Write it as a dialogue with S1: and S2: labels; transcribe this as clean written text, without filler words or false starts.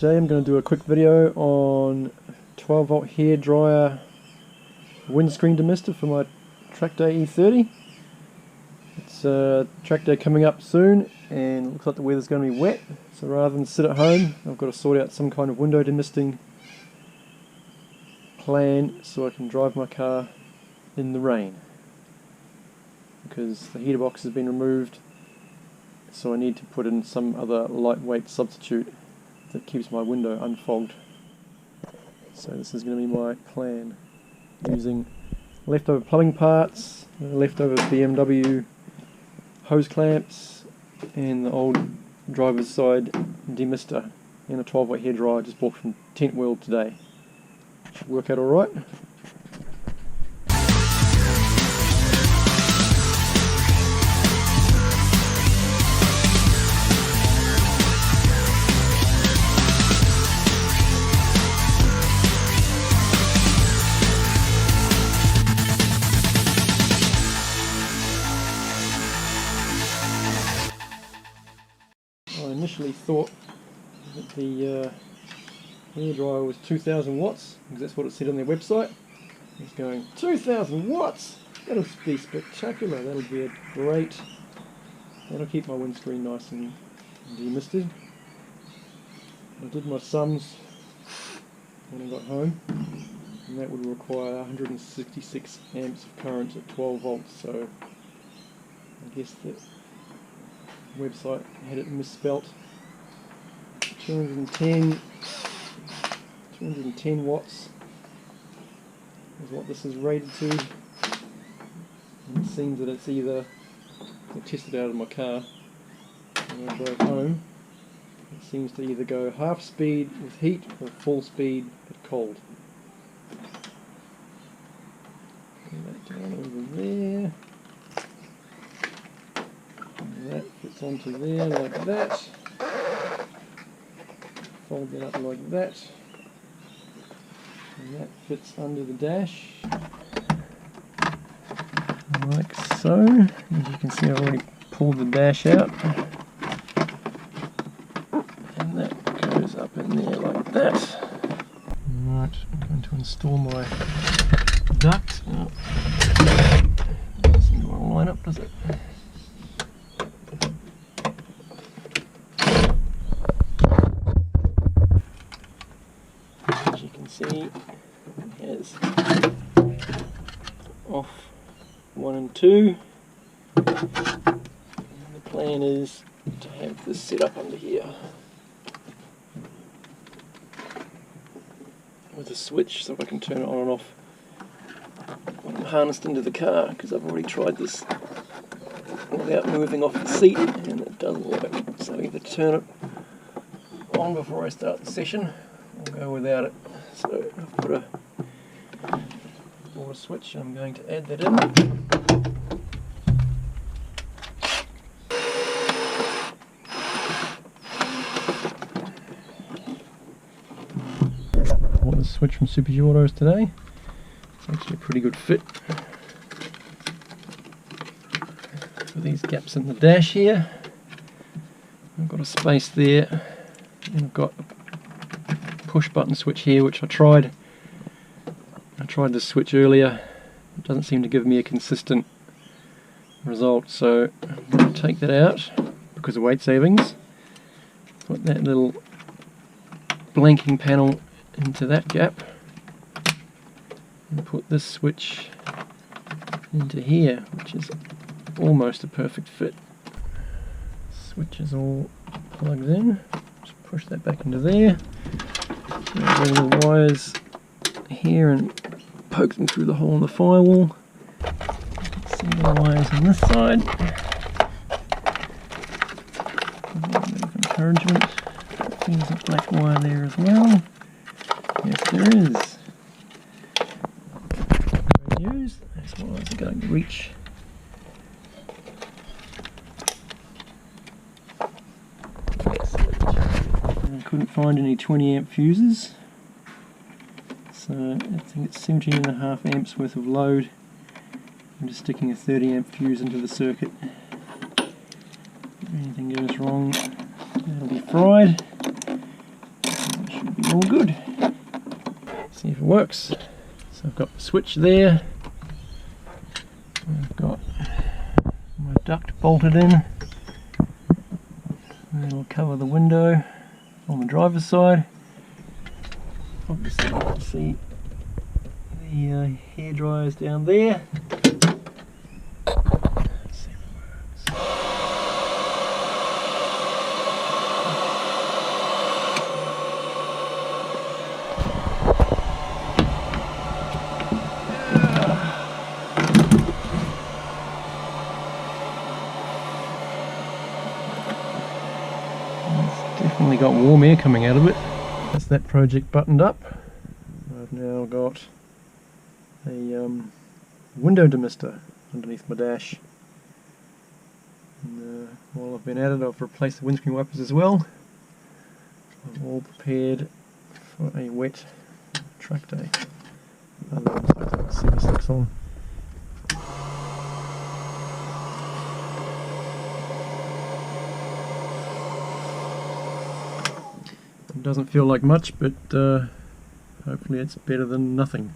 S1: Today I'm going to do a quick video on 12 volt hairdryer windscreen demister for my track day E30. It's track day coming up soon and it looks like the weather's going to be wet, so rather than sit at home I've got to sort out some kind of window demisting plan so I can drive my car in the rain, because the heater box has been removed, so I need to put in some other lightweight substitute that keeps my window unfogged. So this is going to be my plan, using leftover plumbing parts, leftover BMW hose clamps, and the old driver's side demister, and a 12 volt hairdryer I just bought from Tent World today. Should work out alright. I initially thought that the hairdryer was 2000 watts, because that's what it said on their website. It's going, 2000 watts? That'll be spectacular, that'll be that'll keep my windscreen nice and demisted. I did my sums when I got home, and that would require 166 amps of current at 12 volts, so I guess the website had it misspelt. 210 watts is what this is rated to, and it seems that it's either, I tested it out of my car when I drove home, it seems to either go half speed with heat or full speed at cold. Put that down over there. That fits onto there like that. Fold that up like that. And that fits under the dash. Like so. As you can see, I've already pulled the dash out. And that goes up in there like that. Right, I'm going to install my duct. Oh. Doesn't want to line up, does it? See, it has off 1 and 2, and the plan is to have this set up under here with a switch so I can turn it on and off when I'm harnessed into the car, because I've already tried this without moving off the seat and it doesn't work. So either turn it on before I start the session or go without it. So I've put a water switch and I'm going to add that in. Bought this switch from Super Autos today. It's actually a pretty good fit for these gaps in the dash here. I've got a space there, and I've got push button switch here, which I tried this switch earlier. It doesn't seem to give me a consistent result, so I'm going to take that out because of weight savings. Put that little blanking panel into that gap and put this switch into here, which is almost a perfect fit. Switch is all plugged in. Just push that back into there. Bring the wires here and poke them through the hole in the firewall. See the wires on this side. A little bit of encouragement. There's a black wire there as well. Yes, there is. Great news. Those wires are going to reach. I couldn't find any 20 amp fuses, so I think it's 17.5 amps worth of load. I'm just sticking a 30 amp fuse into the circuit. If anything goes wrong, it'll be fried. all good. See if it works. So I've got the switch there. I've got my duct bolted in. And it'll cover the window on the driver's side. Obviously you can see the hairdryer's down there. Let's see if it works. It's definitely got warm air coming out of it. That's that project buttoned up. I've now got a window demister underneath my dash. And, while I've been at it, I've replaced the windscreen wipers as well. I'm all prepared for a wet truck day. Otherwise, I have to super slicks on. It doesn't feel like much, but hopefully it's better than nothing.